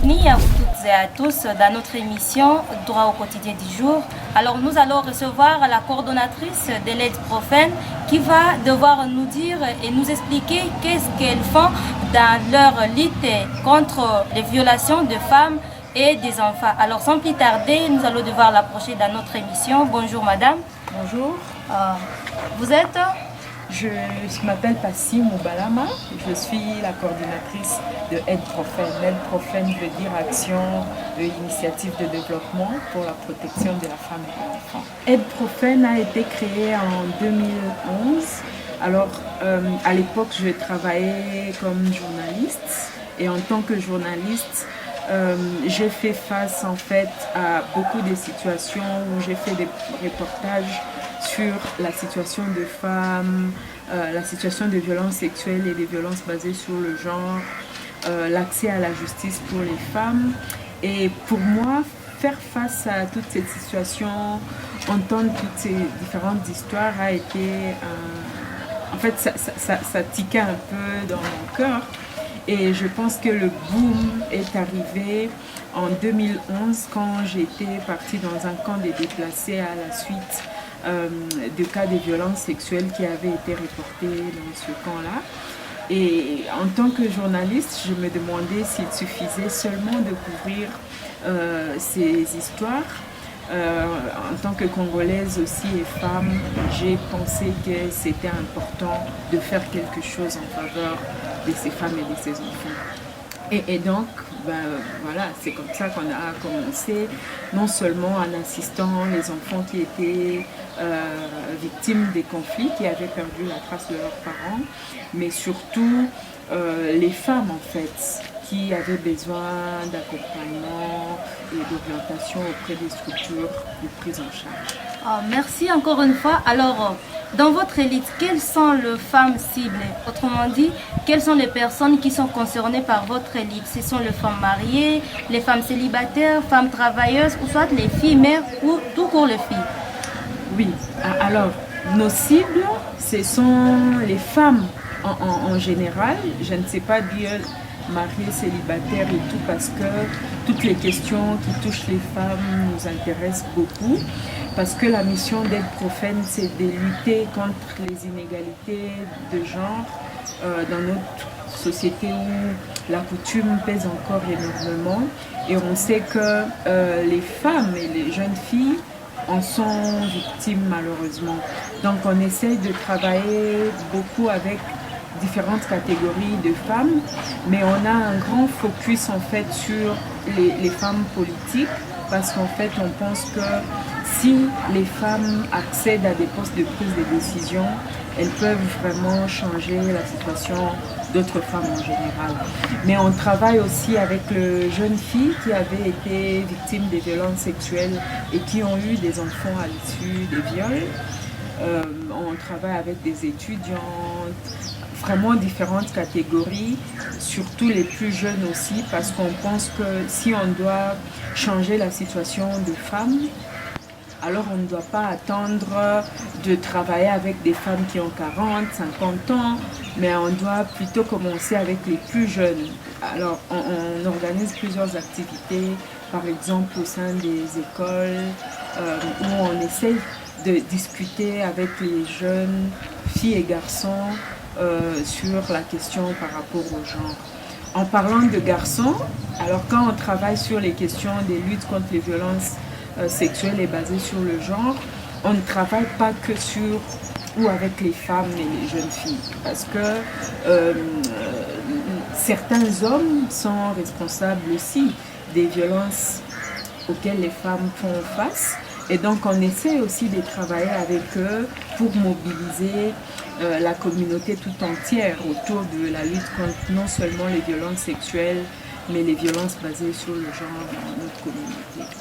bienvenue à vous toutes et à tous dans notre émission Droit au quotidien du jour. Alors nous allons recevoir la coordonnatrice de l'aide profane qui va devoir nous dire et nous expliquer qu'est-ce qu'elles font dans leur lutte contre les violations de femmes et des enfants. Alors sans plus tarder, nous allons devoir l'approcher dans notre émission. Bonjour madame. Bonjour. Vous êtes Je m'appelle Passi Moubalama, je suis la coordinatrice de Aide Profane. Aide Profane veut dire Action de l'initiative de développement pour la protection de la femme et de l'enfant. Aide Profane a été créée en 2011. Alors, à l'époque, je travaillais comme journaliste et en tant que journaliste, j'ai fait face en fait à beaucoup de situations où j'ai fait des reportages sur la situation de femmes, la situation de violences sexuelles et des violences basées sur le genre, l'accès à la justice pour les femmes. Et pour moi, faire face à toutes ces situations, entendre toutes ces différentes histoires a été... en fait, ça tiquait un peu dans mon cœur. Et je pense que le boom est arrivé en 2011 quand j'étais partie dans un camp des déplacés à la suite de cas de violences sexuelles qui avaient été reportés dans ce camp-là. Et en tant que journaliste, je me demandais s'il suffisait seulement de couvrir ces histoires. En tant que Congolaise aussi et femme, j'ai pensé que c'était important de faire quelque chose en faveur de ces femmes et de ces enfants. Et donc, voilà, c'est comme ça qu'on a commencé, non seulement en assistant les enfants qui étaient victimes des conflits, qui avaient perdu la trace de leurs parents, mais surtout les femmes en fait, qui avaient besoin d'accompagnement et d'orientation auprès des structures de prise en charge. Merci encore une fois. Alors, dans votre élite, quelles sont les femmes ciblées? Autrement dit, quelles sont les personnes qui sont concernées par votre élite? Ce sont les femmes mariées, les femmes célibataires, femmes travailleuses, ou soit les filles mères, ou tout court les filles? Oui, alors, nos cibles, ce sont les femmes en général. Je ne sais pas dire mariées, célibataires et tout, parce que toutes les questions qui touchent les femmes nous intéressent beaucoup, parce que la mission d'Aide Profane, c'est de lutter contre les inégalités de genre dans notre société où la coutume pèse encore énormément, et on sait que les femmes et les jeunes filles en sont victimes malheureusement. Donc on essaie de travailler beaucoup avec différentes catégories de femmes, mais on a un grand focus en fait sur les femmes politiques, parce qu'en fait on pense que si les femmes accèdent à des postes de prise de décision, elles peuvent vraiment changer la situation d'autres femmes en général. Mais on travaille aussi avec les jeunes filles qui avaient été victimes de violences sexuelles et qui ont eu des enfants à l'issue des viols. On travaille avec des étudiantes, vraiment différentes catégories, surtout les plus jeunes aussi, parce qu'on pense que si on doit changer la situation des femmes, alors on ne doit pas attendre de travailler avec des femmes qui ont 40, 50 ans, mais on doit plutôt commencer avec les plus jeunes. Alors on organise plusieurs activités, par exemple au sein des écoles, où on essaie de discuter avec les jeunes filles et garçons sur la question par rapport au genre. En parlant de garçons, alors quand on travaille sur les questions des luttes contre les violences sexuelles et basées sur le genre, on ne travaille pas que sur ou avec les femmes et les jeunes filles, parce que certains hommes sont responsables aussi des violences auxquelles les femmes font face. Et donc on essaie aussi de travailler avec eux pour mobiliser la communauté tout entière autour de la lutte contre non seulement les violences sexuelles, mais les violences basées sur le genre dans notre communauté.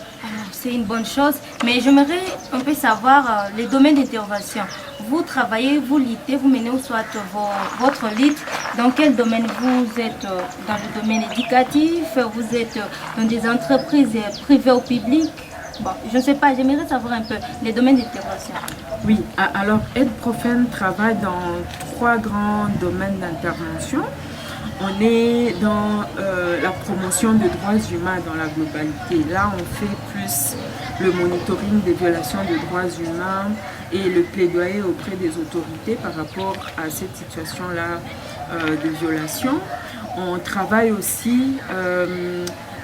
C'est une bonne chose, mais j'aimerais un peu savoir les domaines d'intervention. Vous travaillez, vous luttez, vous menez soit votre lutte. Dans quel domaine vous êtes? Dans le domaine éducatif? Vous êtes dans des entreprises privées ou publiques? Bon, je ne sais pas, j'aimerais savoir un peu les domaines d'intervention. Oui, alors Aide Profane travaille dans 3 grands domaines d'intervention. on est dans la promotion des droits humains dans la globalité. Là, on fait plus le monitoring des violations des droits humains et le plaidoyer auprès des autorités par rapport à cette situation-là de violation. On travaille aussi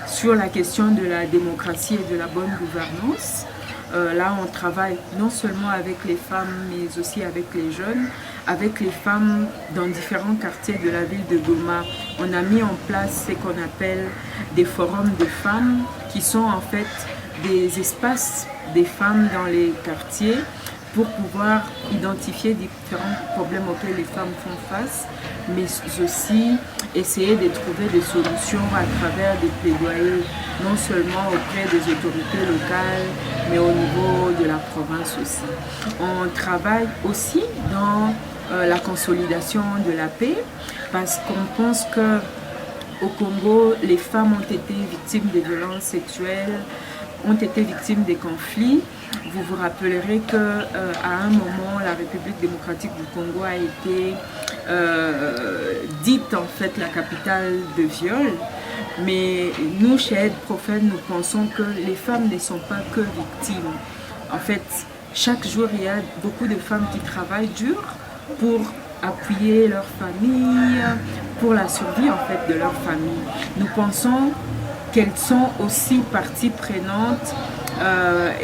sur la question de la démocratie et de la bonne gouvernance. Là, on travaille non seulement avec les femmes, mais aussi avec les jeunes, avec les femmes dans différents quartiers de la ville de Goma. On a mis en place ce qu'on appelle des forums de femmes, qui sont en fait des espaces des femmes dans les quartiers pour pouvoir identifier différents problèmes auxquels les femmes font face, mais aussi essayer de trouver des solutions à travers des plaidoyers, non seulement auprès des autorités locales, mais au niveau de la province aussi. On travaille aussi dans la consolidation de la paix, parce qu'on pense que au Congo, les femmes ont été victimes de violences sexuelles, ont été victimes des conflits. Vous vous rappellerez qu'à un moment, la République démocratique du Congo a été dite en fait la capitale de viol. Mais nous, chez Aide Prophète, nous pensons que les femmes ne sont pas que victimes. En fait, chaque jour, il y a beaucoup de femmes qui travaillent dur pour appuyer leur famille, pour la survie en fait de leur famille. Nous pensons qu'elles sont aussi partie prenante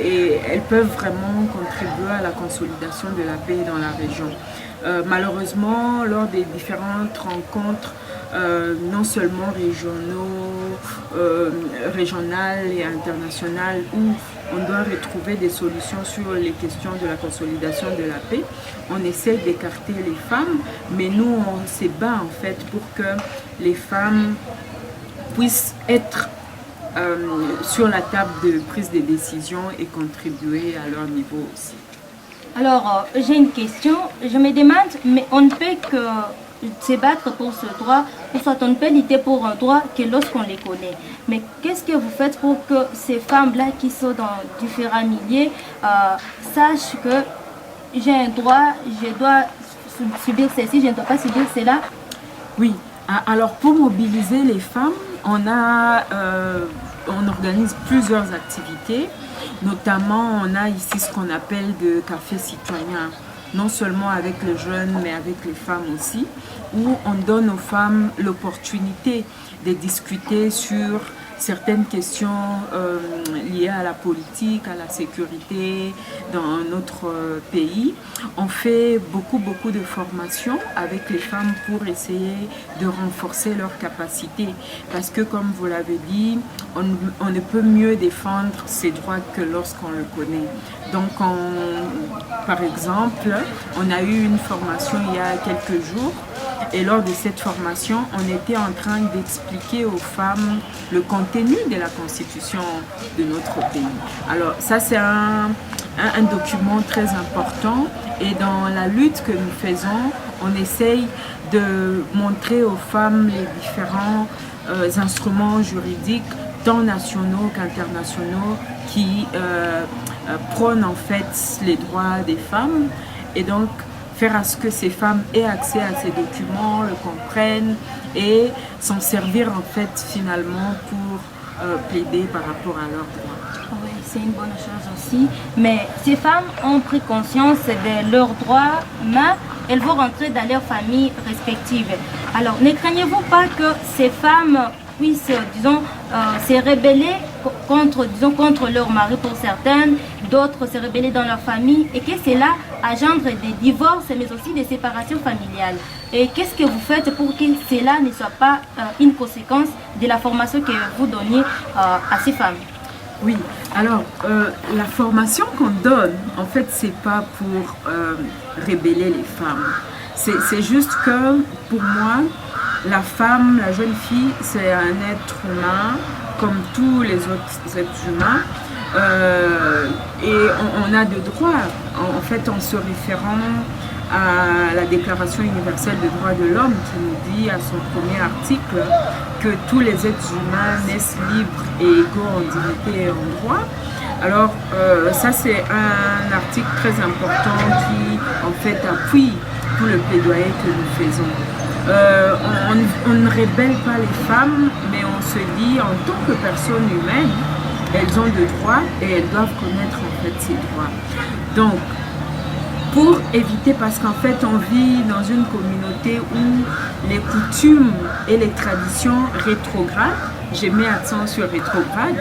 et elles peuvent vraiment contribuer à la consolidation de la paix dans la région. Malheureusement, lors des différentes rencontres, non seulement régionales et internationales, où on doit retrouver des solutions sur les questions de la consolidation de la paix, on essaie d'écarter les femmes, mais nous, on se bat en fait pour que les femmes puissent être sur la table de prise de décision et contribuer à leur niveau aussi. Alors, j'ai une question. Je me demande, mais on ne peut que se battre pour ce droit, ou soit on ne peut lutter pour un droit que lorsqu'on les connaît. Mais qu'est-ce que vous faites pour que ces femmes-là qui sont dans différents milieux sachent que j'ai un droit, je dois subir ceci, je ne dois pas subir cela? Oui, alors pour mobiliser les femmes, on organise plusieurs activités. Notamment, on a ici ce qu'on appelle de café citoyen, non seulement avec les jeunes, mais avec les femmes aussi, où on donne aux femmes l'opportunité de discuter sur certaines questions liées à la politique, à la sécurité dans notre pays. On fait beaucoup de formations avec les femmes pour essayer de renforcer leurs capacités. Parce que comme vous l'avez dit, on ne peut mieux défendre ses droits que lorsqu'on le connaît. Donc par exemple, on a eu une formation il y a quelques jours. Et lors de cette formation, on était en train d'expliquer aux femmes le contenu de la constitution de notre pays. Alors ça, c'est un document très important. Et dans la lutte que nous faisons, on essaye de montrer aux femmes les différents instruments juridiques, tant nationaux qu'internationaux, qui prônent en fait les droits des femmes. Et donc, faire à ce que ces femmes aient accès à ces documents, le comprennent et s'en servir en fait finalement pour plaider par rapport à leurs droits. Oui, c'est une bonne chose aussi. Mais ces femmes ont pris conscience de leurs droits, mais elles vont rentrer dans leurs familles respectives. Alors, ne craignez-vous pas que ces femmes puissent, disons, se rebeller contre leur mari pour certaines, d'autres se rebeller dans leur famille, et que cela engendre des divorces, mais aussi des séparations familiales. Et qu'est-ce que vous faites pour que cela ne soit pas une conséquence de la formation que vous donnez à ces femmes? Oui, alors la formation qu'on donne, en fait, c'est pas pour rebeller les femmes. C'est juste que pour moi, la femme, la jeune fille, c'est un être humain comme tous les autres êtres humains et on a des droits. En fait, en se référant à la Déclaration universelle des droits de l'homme qui nous dit à son premier article que tous les êtres humains naissent libres et égaux en dignité et en droit. Alors ça, c'est un article très important qui en fait appuie tout le plaidoyer que nous faisons. on ne rébelle pas les femmes, mais on se dit en tant que personne humaine, elles ont des droits et elles doivent connaître en fait ces droits. Donc, pour éviter, parce qu'en fait on vit dans une communauté où les coutumes et les traditions rétrogrades, j'ai mis accent sur rétrograde,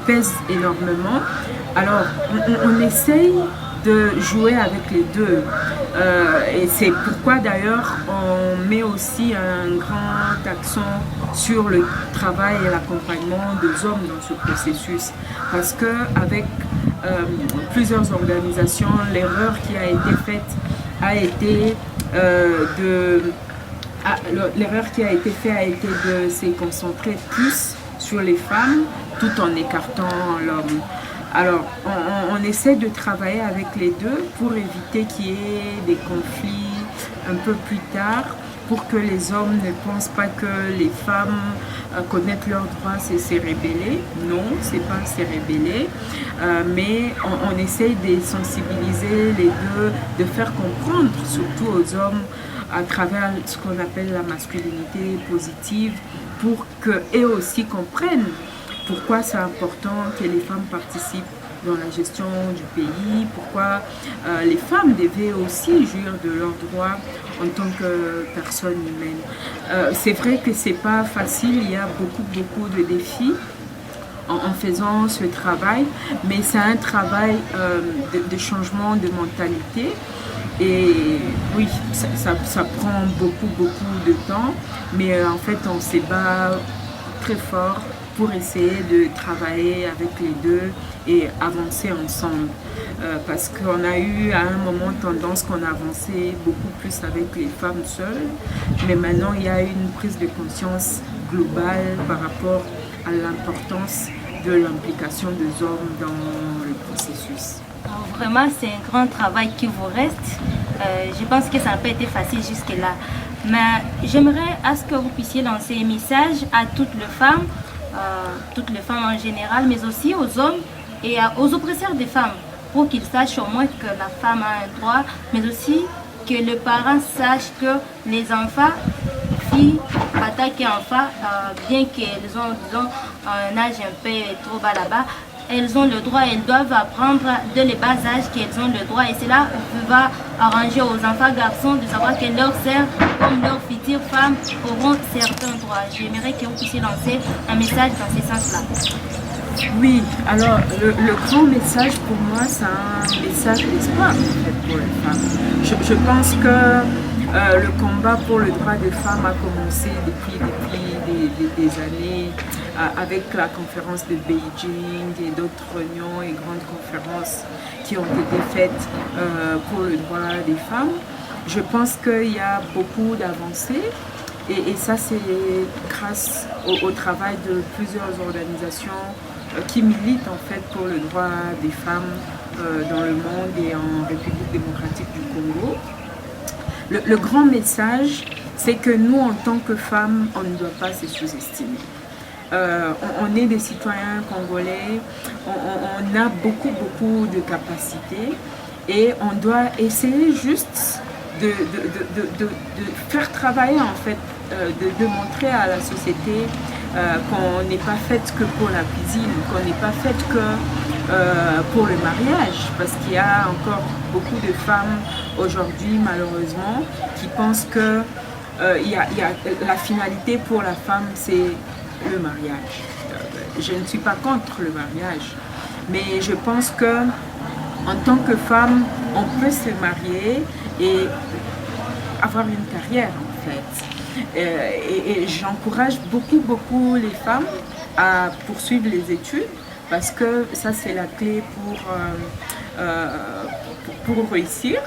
pèsent énormément. Alors on essaye de jouer avec les deux. Et c'est pourquoi d'ailleurs on met aussi un grand accent sur le travail et l'accompagnement des hommes dans ce processus. Parce qu'avec plusieurs organisations, l'erreur qui a été faite a été de se concentrer plus sur les femmes tout en écartant l'homme. Alors, on essaie de travailler avec les deux pour éviter qu'il y ait des conflits un peu plus tard, pour que les hommes ne pensent pas que les femmes connaître leurs droits, c'est se rébeller. Non, c'est pas se rébeller, mais on essaie de sensibiliser les deux, de faire comprendre, surtout aux hommes, à travers ce qu'on appelle la masculinité positive, pour qu'eux aussi comprennent pourquoi c'est important que les femmes participent dans la gestion du pays, pourquoi les femmes devaient aussi jouir de leurs droits en tant que personnes humaines. C'est vrai que c'est pas facile, il y a beaucoup de défis en faisant ce travail, mais c'est un travail de changement de mentalité. Et oui, ça prend beaucoup de temps, mais en fait on se bat très fort pour essayer de travailler avec les deux et avancer ensemble. Parce qu'on a eu à un moment tendance qu'on avançait beaucoup plus avec les femmes seules, mais maintenant il y a une prise de conscience globale par rapport à l'importance de l'implication des hommes dans le processus. Alors, vraiment, c'est un grand travail qui vous reste. Je pense que ça n'a pas été facile jusque-là. Mais j'aimerais à ce que vous puissiez lancer un message à toutes les femmes en général, mais aussi aux hommes et aux oppresseurs des femmes, pour qu'ils sachent au moins que la femme a un droit, mais aussi que les parents sachent que les enfants, filles, attaquent enfants, bien qu'elles ont, disons, un âge un peu trop bas là-bas, elles ont le droit, elles doivent apprendre dès le bas âge qu'elles ont le droit, et cela va arranger aux enfants garçons de savoir que leurs sœurs, comme leurs futures femmes, auront certains droits. J'aimerais que vous puissiez lancer un message dans ce sens-là. Oui, alors le grand message pour moi, c'est un message d'espoir en fait, pour les femmes. Je pense que le combat pour le droit des femmes a commencé depuis des années avec la conférence de Beijing et d'autres réunions et grandes conférences qui ont été faites pour le droit des femmes. Je pense qu'il y a beaucoup d'avancées et ça c'est grâce au travail de plusieurs organisations qui militent en fait pour le droit des femmes dans le monde et en République démocratique du Congo. Le grand message, c'est que nous, en tant que femmes, on ne doit pas se sous-estimer. On est des citoyens congolais, on a beaucoup de capacités et on doit essayer juste de faire travailler en fait, de montrer à la société qu'on n'est pas faite que pour la cuisine, qu'on n'est pas faite que pour le mariage, parce qu'il y a encore beaucoup de femmes aujourd'hui malheureusement qui pensent que la finalité pour la femme c'est le mariage. Je ne suis pas contre le mariage, mais je pense que en tant que femme, on peut se marier et avoir une carrière en fait. Et j'encourage beaucoup les femmes à poursuivre les études parce que ça c'est la clé pour réussir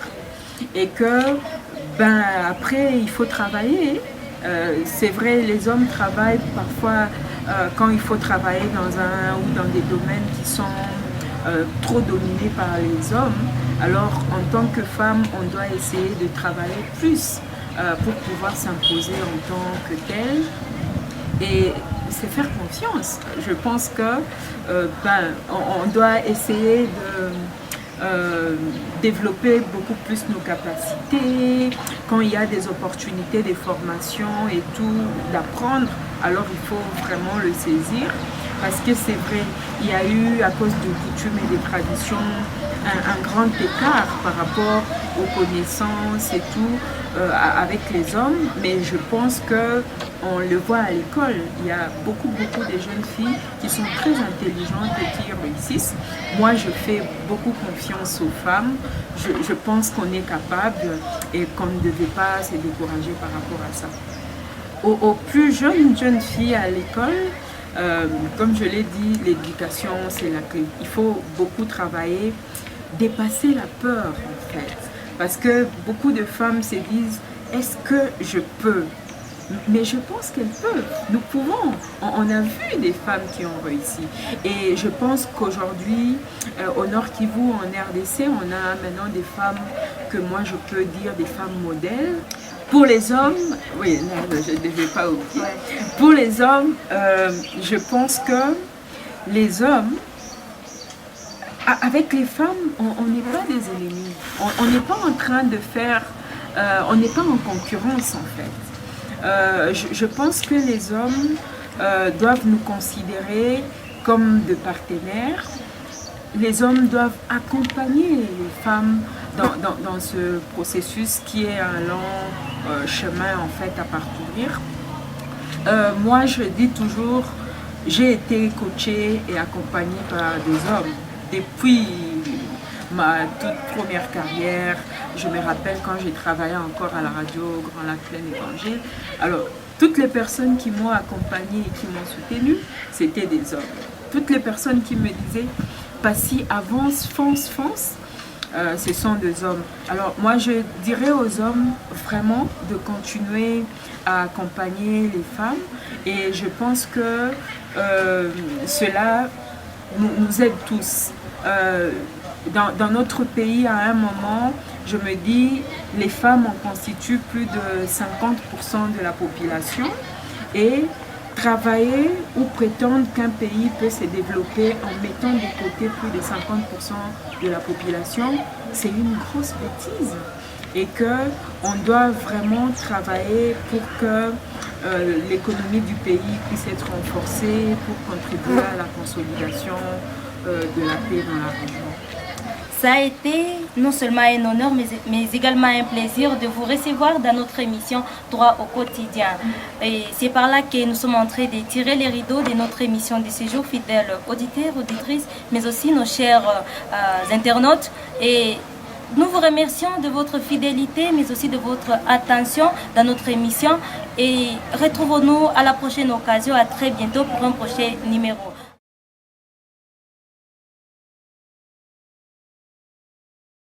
et que après il faut travailler. C'est vrai, les hommes travaillent parfois quand il faut travailler dans des domaines qui sont trop dominés par les hommes. Alors en tant que femme, on doit essayer de travailler plus pour pouvoir s'imposer en tant que telle et c'est faire confiance. Je pense que on doit essayer développer beaucoup plus nos capacités, quand il y a des opportunités, des formations et tout, d'apprendre, alors il faut vraiment le saisir. Parce que c'est vrai, il y a eu, à cause de coutumes et des traditions, un grand écart par rapport aux connaissances et tout avec les hommes, mais je pense qu'on le voit à l'école. Il y a beaucoup de jeunes filles qui sont très intelligentes et qui réussissent. Moi, je fais beaucoup confiance aux femmes. Je pense qu'on est capable et qu'on ne devait pas se décourager par rapport à ça. Aux plus jeunes filles à l'école, comme je l'ai dit, l'éducation, c'est la clé. Il faut beaucoup travailler, dépasser la peur en fait. Parce que beaucoup de femmes se disent, est-ce que je peux? Mais je pense qu'elles peuvent. Nous pouvons. On a vu des femmes qui ont réussi. Et je pense qu'aujourd'hui, au Nord Kivu, en RDC, on a maintenant des femmes que moi je peux dire des femmes modèles. Pour les hommes, oui, non, je ne devais pas oublier. Pour les hommes, je pense que les hommes, avec les femmes, on n'est pas des ennemis. On n'est pas en train de faire, on n'est pas en concurrence en fait. Je pense que les hommes doivent nous considérer comme des partenaires. Les hommes doivent accompagner les femmes dans ce processus qui est un long chemin en fait à parcourir. Moi je dis toujours, j'ai été coachée et accompagnée par des hommes depuis ma toute première carrière. Je me rappelle quand j'ai travaillé encore à la radio Grand Lac Plein Évangile. Alors toutes les personnes qui m'ont accompagnée et qui m'ont soutenue, c'était des hommes. Toutes les personnes qui me disaient Passy, avance, fonce, ce sont des hommes. Alors moi je dirais aux hommes vraiment de continuer à accompagner les femmes et je pense que cela nous aide tous. Dans notre pays à un moment, je me dis les femmes en constituent plus de 50% de la population et travailler ou prétendre qu'un pays peut se développer en mettant de côté plus de 50% de la population, c'est une grosse bêtise. Et qu'on doit vraiment travailler pour que l'économie du pays puisse être renforcée, pour contribuer à la consolidation de la paix dans la région. Ça a été non seulement un honneur, mais également un plaisir de vous recevoir dans notre émission Droit au quotidien. Et c'est par là que nous sommes en train de tirer les rideaux de notre émission de ce jour, fidèles auditeurs, auditrices, mais aussi nos chers internautes. Et nous vous remercions de votre fidélité, mais aussi de votre attention dans notre émission. Et retrouvons-nous à la prochaine occasion. À très bientôt pour un prochain numéro.